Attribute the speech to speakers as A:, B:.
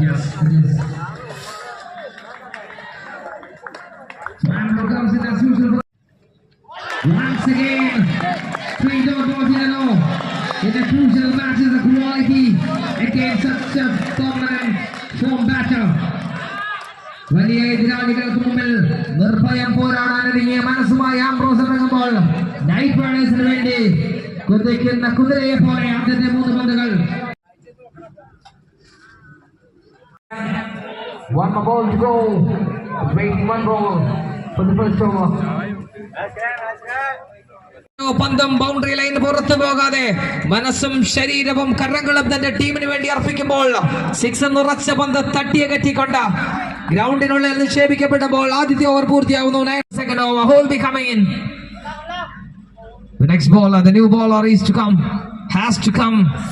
A: Yes, it is. Mando comes in as usual. Once again, 3 balls in a row. In the crucial matches of quality against such a dominant form batter. വലിയ എതിരാളികൾക്ക് മുമ്പിൽ നിർഭയം പോരാടാനൊരുങ്ങിയ മനസ്സുമായി Ambrose ഇറങ്ങുമ്പോൾ night റൈഡേഴ്സിന് വേണ്ടി കുതിക്കുന്ന കുതിരയെ പോലെ ആദ്യത്തെ 3 പന്തുകൾ. One more ball to go. Waiting 1 ball for the first over. പന്തും ബൗണ്ടറി ലൈൻ പുറത്തു പോകാതെ മനസ്സും ശരീരവും കരങ്ങളും തന്റെ ടീമിന് വേണ്ടി അർപ്പിക്കുമ്പോൾ 6 എന്ന് ഉറച്ച പന്ത് തട്ടിയകറ്റിക്കൊണ്ട് ഗ്രൗണ്ടിനുള്ളിൽ നിക്ഷേപിക്കപ്പെട്ടപ്പോൾ ആദ്യത്തെ over പൂർത്തിയാവുന്നു. 9 second over. Hole be coming in. The next bowler, the new bowler is to come, has to come.